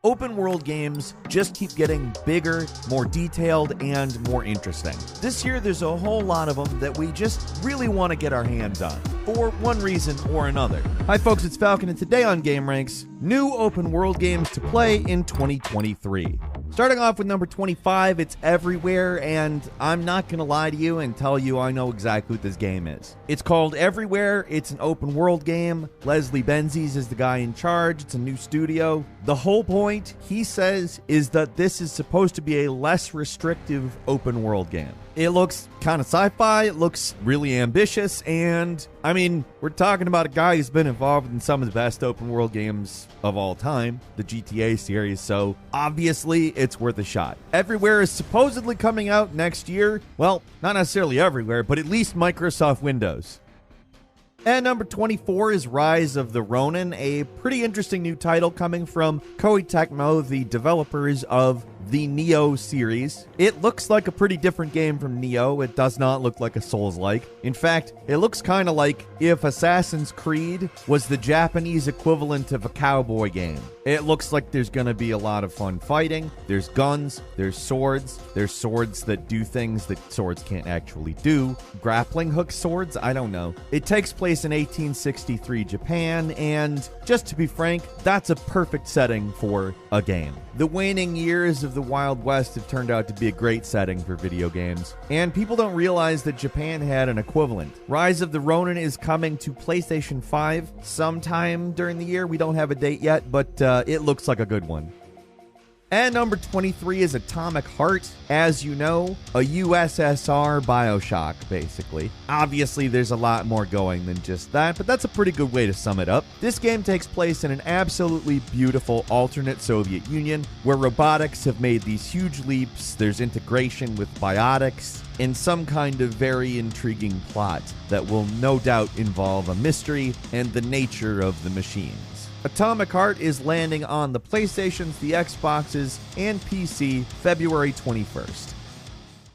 open world games just keep getting bigger, more detailed, and more interesting. This year, there's a whole lot of them that we just really want to get our hands on, for one reason or another. Hi folks, it's Falcon, and today on GameRanks, new open world games to play in 2023. Starting off with number 25, it's Everywhere, and I'm not going to lie to you and tell you I know exactly what this game is. It's called Everywhere, it's an open world game. Leslie Benzies is the guy in charge, it's a new studio. The whole point, he says, is that this is supposed to be a less restrictive open world game. It looks kind of sci-fi, it looks really ambitious, and, I mean, we're talking about a guy who's been involved in some of the best open world games of all time, the GTA series, so obviously it's worth a shot. Everywhere is supposedly coming out next year. Well, not necessarily everywhere, but at least Microsoft Windows. And number 24 is Rise of the Ronin, a pretty interesting new title coming from Koei Tecmo, the developers of the Nioh series. It looks like a pretty different game from Nioh. It does not look like a Souls-like. In fact, it looks kind of like if Assassin's Creed was the Japanese equivalent of a cowboy game. It looks like there's going to be a lot of fun fighting. There's guns, there's swords that do things that swords can't actually do. Grappling hook swords? I don't know. It takes place in 1863 Japan, and just to be frank, that's a perfect setting for a game. The waning years of the Wild West have turned out to be a great setting for video games, and people don't realize that Japan had an equivalent. Rise of the Ronin is coming to PlayStation 5 sometime during the year. We don't have a date yet, but it looks like a good one. And number 23 is Atomic Heart. As you know, a USSR BioShock, basically. Obviously, there's a lot more going than just that, but that's a pretty good way to sum it up. This game takes place in an absolutely beautiful alternate Soviet Union, where robotics have made these huge leaps, there's integration with biotics, and some kind of very intriguing plot that will no doubt involve a mystery and the nature of the machines. Atomic Heart is landing on the PlayStations, the Xboxes, and PC February 21st.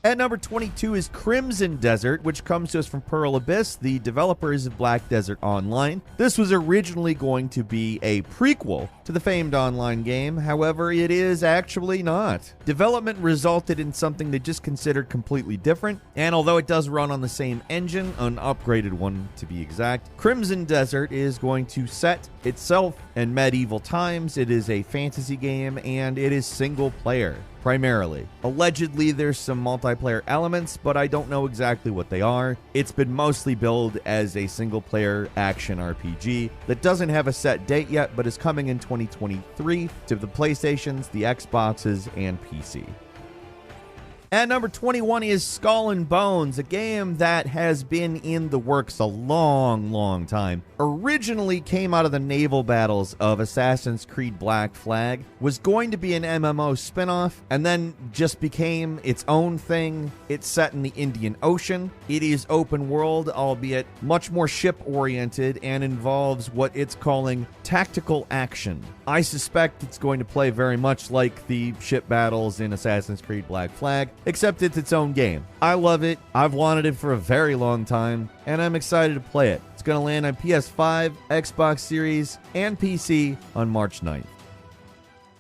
At number 22 is Crimson Desert, which comes to us from Pearl Abyss, the developers of Black Desert Online. This was originally going to be a prequel to the famed online game, however, it is actually not. Development resulted in something they just considered completely different, and although it does run on the same engine, an upgraded one to be exact, Crimson Desert is going to set itself in medieval times. It is a fantasy game, and it is single player. Primarily. Allegedly, there's some multiplayer elements, but I don't know exactly what they are. It's been mostly billed as a single-player action RPG that doesn't have a set date yet, but is coming in 2023 to the PlayStations, the Xboxes, and PC. At number 21 is Skull and Bones, a game that has been in the works a long time. Originally came out of the naval battles of Assassin's Creed Black Flag, was going to be an MMO spin-off, and then just became its own thing. It's set in the Indian Ocean. It is open world, albeit much more ship-oriented, and involves what it's calling tactical action. I suspect it's going to play very much like the ship battles in Assassin's Creed Black Flag, except it's its own game. I love it. I've wanted it for a very long time, and I'm excited to play it. It's going to land on PS5, Xbox Series, and PC on March 9th.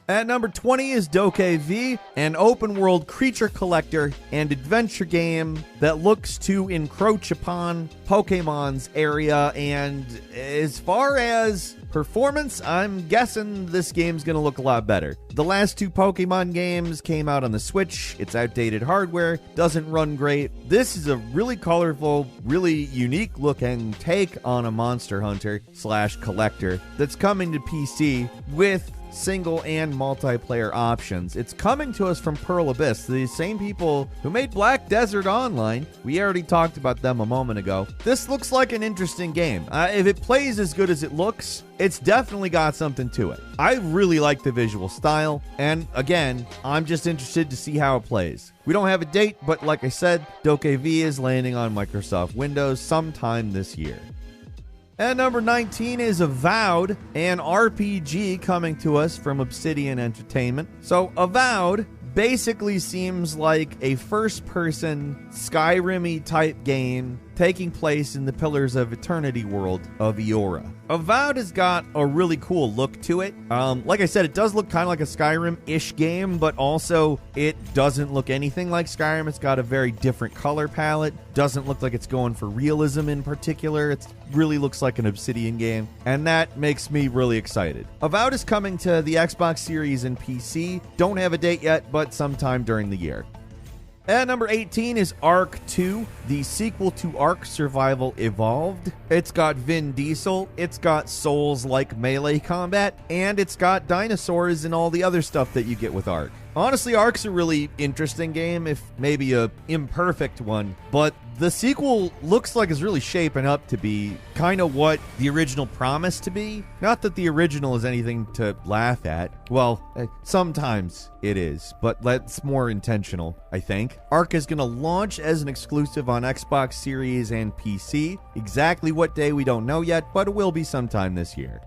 At number 20 is DokeV, an open-world creature collector and adventure game that looks to encroach upon Pokemon's area, and as far as performance, I'm guessing this game's going to look a lot better. The last two Pokemon games came out on the Switch. It's outdated hardware, doesn't run great. This is a really colorful, really unique-looking take on a Monster Hunter / collector that's coming to PC with single and multiplayer options. It's coming to us from Pearl Abyss, the same people who made Black Desert Online. We already talked about them a moment ago. This looks like an interesting game. If it plays as good as it looks, it's definitely got something to it. I really like the visual style, and again, I'm just interested to see how it plays. We don't have a date, but like I said, DokeV is landing on Microsoft Windows sometime this year. At number 19 is Avowed, an RPG coming to us from Obsidian Entertainment. So Avowed basically seems like a first-person Skyrim-y type game taking place in the Pillars of Eternity world of Eora. Avowed has got a really cool look to it. Like I said, it does look kind of like a Skyrim-ish game, but also it doesn't look anything like Skyrim. It's got a very different color palette. Doesn't look like it's going for realism in particular. It really looks like an Obsidian game, and that makes me really excited. Avowed is coming to the Xbox Series and PC. Don't have a date yet, but sometime during the year. At number 18 is Ark 2, the sequel to Ark Survival Evolved. It's got Vin Diesel, it's got Souls-like melee combat, and it's got dinosaurs and all the other stuff that you get with Ark. Honestly, Ark's a really interesting game, if maybe a imperfect one, but the sequel looks like it's really shaping up to be kind of what the original promised to be. Not that the original is anything to laugh at. Well, sometimes it is, but that's more intentional, I think. Ark is going to launch as an exclusive on Xbox Series and PC. Exactly what day we don't know yet, but it will be sometime this year.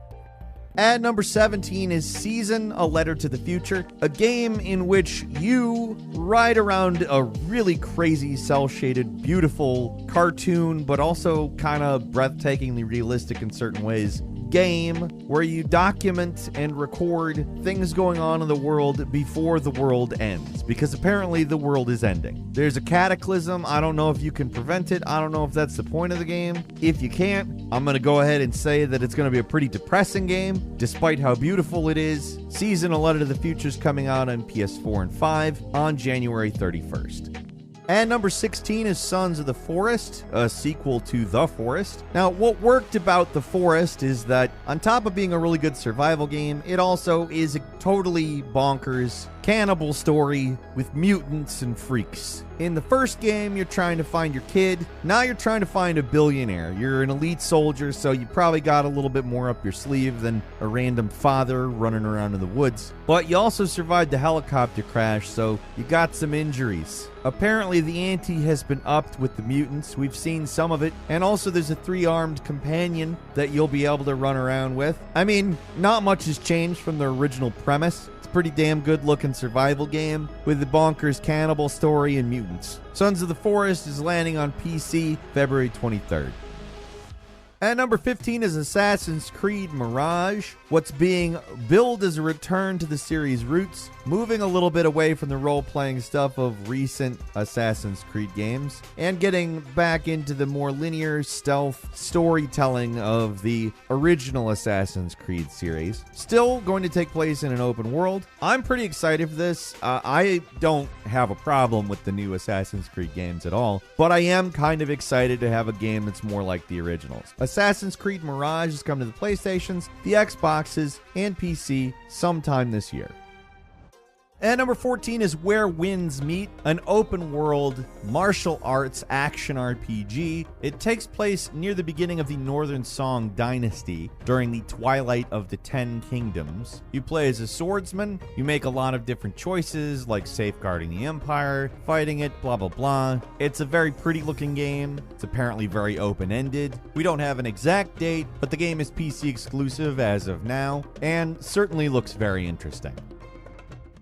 At number 17 is Season, A Letter to the Future, a game in which you ride around a really crazy, cel-shaded, beautiful cartoon, but also kind of breathtakingly realistic in certain ways, game where you document and record things going on in the world before the world ends, because apparently the world is ending. There's a cataclysm. I don't know if you can prevent it. I don't know if that's the point of the game. If you can't, I'm going to go ahead and say that it's going to be a pretty depressing game, despite how beautiful it is. Season, A Letter to the Future is coming out on PS4 and 5 on January 31st. And number 16 is Sons of the Forest, a sequel to The Forest. Now, what worked about The Forest is that on top of being a really good survival game, it also is a totally bonkers cannibal story with mutants and freaks. In the first game, you're trying to find your kid. Now you're trying to find a billionaire. You're an elite soldier, so you probably got a little bit more up your sleeve than a random father running around in the woods. But you also survived the helicopter crash, so you got some injuries. Apparently, the ante has been upped with the mutants. We've seen some of it. And also, there's a 3-armed companion that you'll be able to run around with. I mean, not much has changed from the original premise. Pretty damn good looking survival game with the bonkers cannibal story and mutants. Sons of the Forest is landing on PC February 23rd. At number 15 is Assassin's Creed Mirage. What's being billed as a return to the series' roots, moving a little bit away from the role-playing stuff of recent Assassin's Creed games, and getting back into the more linear stealth storytelling of the original Assassin's Creed series. Still going to take place in an open world. I'm pretty excited for this. I don't have a problem with the new Assassin's Creed games at all, but I am kind of excited to have a game that's more like the originals. Assassin's Creed Mirage is coming to the PlayStations, the Xboxes, and PC sometime this year. And number 14 is Where Winds Meet, an open-world martial arts action RPG. It takes place near the beginning of the Northern Song Dynasty during the twilight of the Ten Kingdoms. You play as a swordsman. You make a lot of different choices, like safeguarding the Empire, fighting it, blah, blah, blah. It's a very pretty-looking game. It's apparently very open-ended. We don't have an exact date, but the game is PC exclusive as of now, and certainly looks very interesting.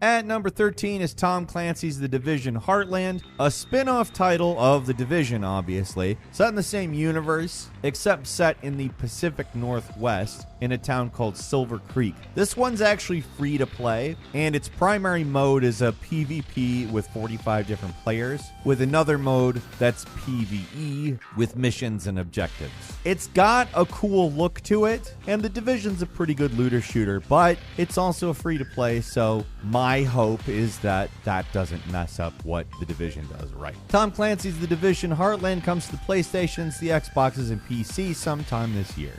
At number 13 is Tom Clancy's The Division Heartland, a spin-off title of The Division, obviously, set in the same universe, except set in the Pacific Northwest in a town called Silver Creek. This one's actually free to play, and its primary mode is a PvP with 45 different players, with another mode that's PvE with missions and objectives. It's got a cool look to it, and The Division's a pretty good looter shooter, but it's also free to play, so my hope is that that doesn't mess up what The Division does right. Tom Clancy's The Division Heartland comes to the PlayStations, the Xboxes, and PC sometime this year.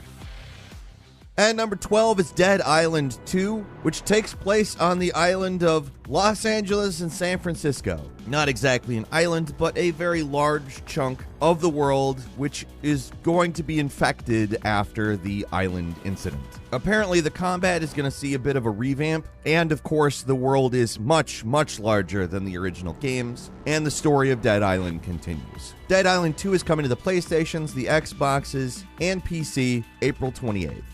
At number 12 is Dead Island 2, which takes place on the island of Los Angeles and San Francisco. Not exactly an island, but a very large chunk of the world, which is going to be infected after the island incident. Apparently, the combat is going to see a bit of a revamp, and of course, the world is much, much larger than the original games, and the story of Dead Island continues. Dead Island 2 is coming to the PlayStations, the Xboxes, and PC April 28th.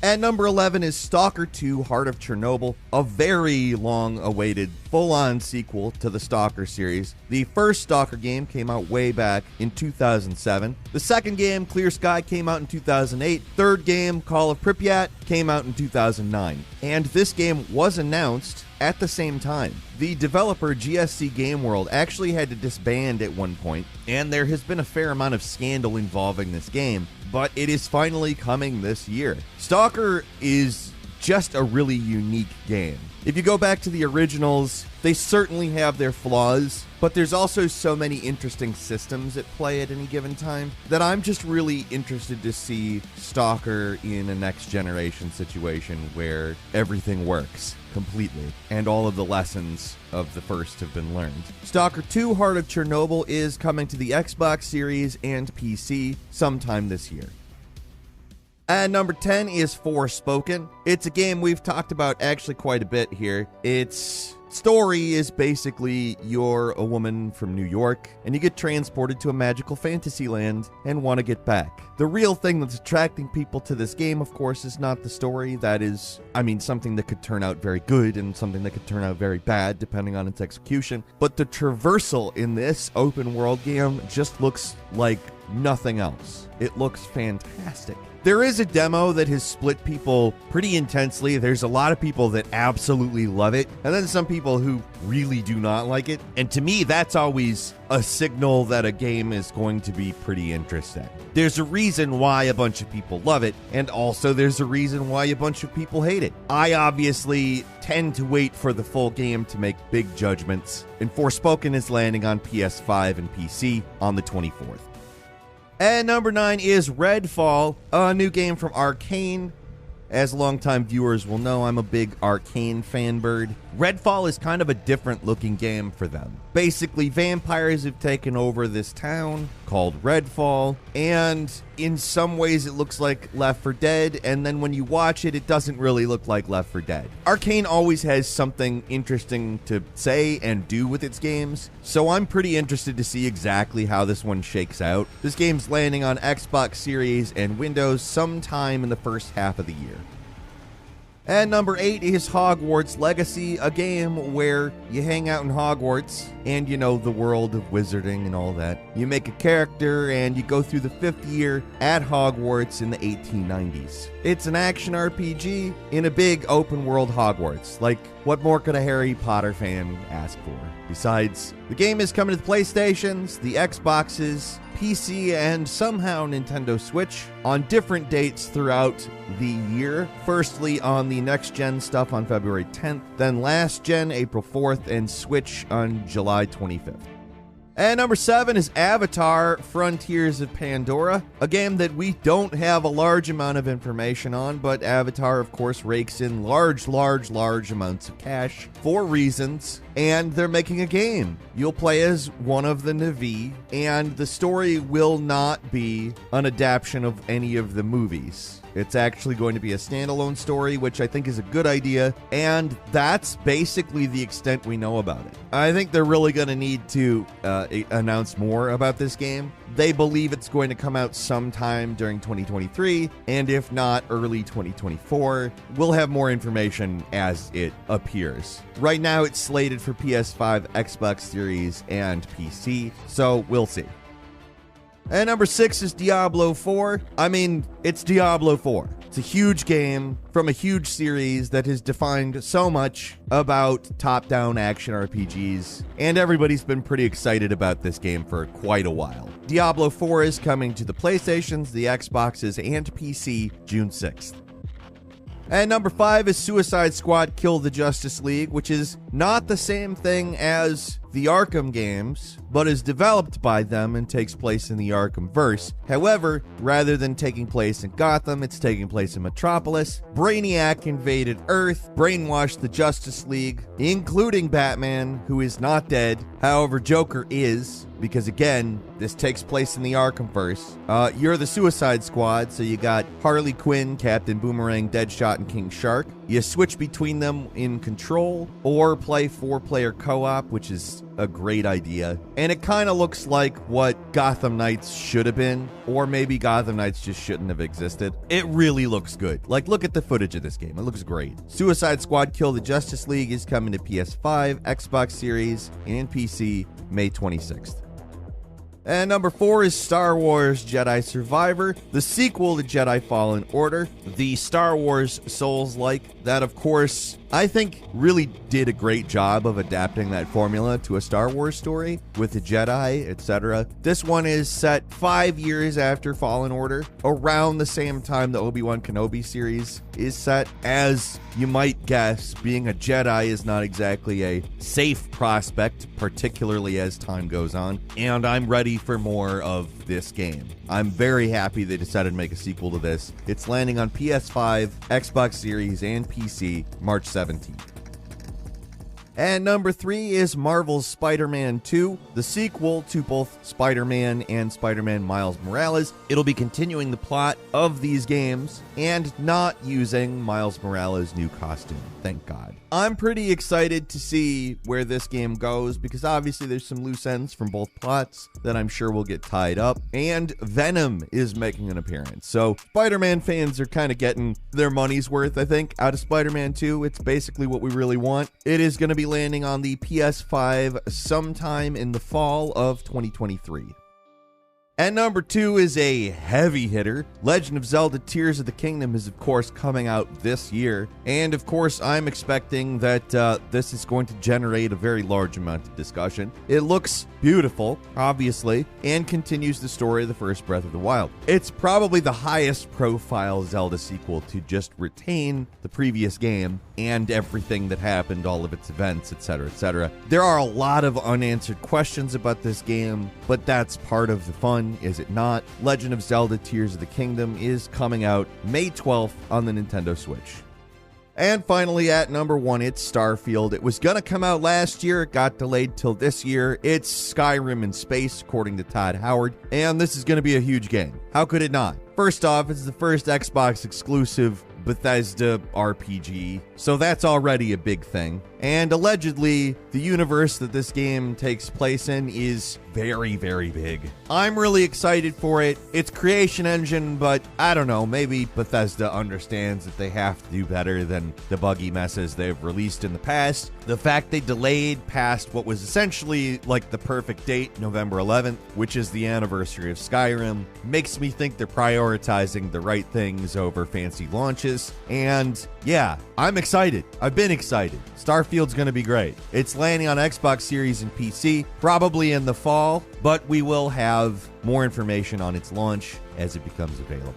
At number 11 is Stalker 2 Heart of Chernobyl, a very long-awaited full-on sequel to the Stalker series. The first Stalker game came out way back in 2007. The second game, Clear Sky, came out in 2008. Third game, Call of Pripyat, came out in 2009. And this game was announced at the same time. The developer GSC Game World actually had to disband at one point, and there has been a fair amount of scandal involving this game, but it is finally coming this year. Stalker is just a really unique game. If you go back to the originals, they certainly have their flaws, but there's also so many interesting systems at play at any given time that I'm just really interested to see Stalker in a next generation situation where everything works completely and all of the lessons of the first have been learned. Stalker 2 Heart of Chernobyl is coming to the Xbox Series and PC sometime this year. And number 10 is Forspoken. It's a game we've talked about actually quite a bit here. Its story is basically you're a woman from New York and you get transported to a magical fantasy land and want to get back. The real thing that's attracting people to this game, of course, is not the story. That is, something that could turn out very good and something that could turn out very bad depending on its execution. But the traversal in this open world game just looks like nothing else. It looks fantastic. There is a demo that has split people pretty intensely. There's a lot of people that absolutely love it, and then some people who really do not like it. And to me, that's always a signal that a game is going to be pretty interesting. There's a reason why a bunch of people love it, and also there's a reason why a bunch of people hate it. I obviously tend to wait for the full game to make big judgments, and Forspoken is landing on PS5 and PC on the 24th. And number 9 is Redfall, a new game from Arcane. As longtime viewers will know, I'm a big Arcane fanbird. Redfall is kind of a different looking game for them. Basically, vampires have taken over this town called Redfall, and in some ways it looks like Left 4 Dead, and then when you watch it, it doesn't really look like Left 4 Dead. Arcane always has something interesting to say and do with its games, so I'm pretty interested to see exactly how this one shakes out. This game's landing on Xbox Series and Windows sometime in the first half of the year. And number 8 is Hogwarts Legacy, a game where you hang out in Hogwarts and you know the world of wizarding and all that. You make a character and you go through the 5th year at Hogwarts in the 1890s. It's an action RPG in a big open world Hogwarts. Like, what more could a Harry Potter fan ask for? Besides, the game is coming to the PlayStations, the Xboxes, PC, and somehow Nintendo Switch on different dates throughout the year. Firstly, on the next-gen stuff on February 10th, then last-gen April 4th, and Switch on July 25th. And number 7 is Avatar Frontiers of Pandora, a game that we don't have a large amount of information on, but Avatar, of course, rakes in large amounts of cash for reasons, and they're making a game. You'll play as one of the Na'vi, and the story will not be an adaptation of any of the movies. It's actually going to be a standalone story, which I think is a good idea, and that's basically the extent we know about it. I think they're really going to need to announce more about this game. They believe it's going to come out sometime during 2023, and if not, early 2024. We'll have more information as it appears. Right now, it's slated for PS5, Xbox Series, and PC, so we'll see. And number 6 is Diablo 4. It's Diablo 4. It's a huge game from a huge series that has defined so much about top-down action RPGs, and everybody's been pretty excited about this game for quite a while. Diablo 4 is coming to the PlayStations, the Xboxes, and PC June 6th. And number 5 is Suicide Squad Kill the Justice League, which is not the same thing as the Arkham games, but is developed by them and takes place in the Arkhamverse. However, rather than taking place in Gotham, it's taking place in Metropolis. Brainiac invaded Earth, brainwashed the Justice League, including Batman, who is not dead. However, Joker is, because again, this takes place in the Arkhamverse. You're the Suicide Squad, so you got Harley Quinn, Captain Boomerang, Deadshot, and King Shark. You switch between them in control or play 4-player co-op, which is a great idea. And it kind of looks like what Gotham Knights should have been, or maybe Gotham Knights just shouldn't have existed. It really looks good. Like, look at the footage of this game. It looks great. Suicide Squad Kill the Justice League is coming to PS5, Xbox Series, and PC May 26th. And number 4 is Star Wars Jedi Survivor, the sequel to Jedi Fallen Order, the Star Wars Souls-like that, of course, I think really did a great job of adapting that formula to a Star Wars story with the Jedi, etc. This one is set 5 years after Fallen Order, around the same time the Obi-Wan Kenobi series is set. As you might guess, being a Jedi is not exactly a safe prospect, particularly as time goes on, and I'm ready for more of this game. I'm very happy they decided to make a sequel to this. It's landing on PS5, Xbox Series, and PC March 17th. And number 3 is Marvel's Spider-Man 2, the sequel to both Spider-Man and Spider-Man Miles Morales. It'll be continuing the plot of these games and not using Miles Morales' new costume, thank God. I'm pretty excited to see where this game goes because obviously there's some loose ends from both plots that I'm sure will get tied up, and Venom is making an appearance. So Spider-Man fans are kind of getting their money's worth, I think, out of Spider-Man 2. It's basically what we really want. It is going to be landing on the PS5 sometime in the fall of 2023. And number 2 is a heavy hitter. Legend of Zelda Tears of the Kingdom is, of course, coming out this year. And, of course, I'm expecting that this is going to generate a very large amount of discussion. It looks beautiful, obviously, and continues the story of the first Breath of the Wild. It's probably the highest profile Zelda sequel to just retain the previous game and everything that happened, all of its events, etc., etc. There are a lot of unanswered questions about this game, but that's part of the fun, is it not? Legend of Zelda Tears of the Kingdom is coming out May 12th on the Nintendo Switch. And finally, at number 1, it's Starfield. It was going to come out last year. It got delayed till this year. It's Skyrim in space, according to Todd Howard. And this is going to be a huge game. How could it not? First off, it's the first Xbox exclusive Bethesda RPG, so that's already a big thing. And allegedly, the universe that this game takes place in is very, very big. I'm really excited for it. It's Creation Engine, but I don't know, maybe Bethesda understands that they have to do better than the buggy messes they've released in the past. The fact they delayed past what was essentially like the perfect date, November 11th, which is the anniversary of Skyrim, makes me think they're prioritizing the right things over fancy launches. And yeah, I'm excited. I've been excited. Starfield's going to be great. It's landing on Xbox Series and PC, probably in the fall, but we will have more information on its launch as it becomes available.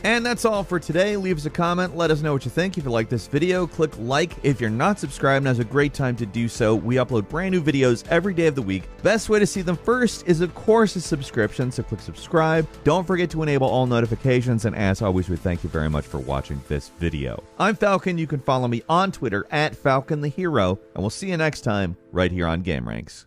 And that's all for today. Leave us a comment. Let us know what you think. If you like this video, click like. If you're not subscribed, now's a great time to do so. We upload brand new videos every day of the week. Best way to see them first is, of course, a subscription, so click subscribe. Don't forget to enable all notifications, and as always, we thank you very much for watching this video. I'm Falcon. You can follow me on Twitter at FalconTheHero, and we'll see you next time right here on GameRanks.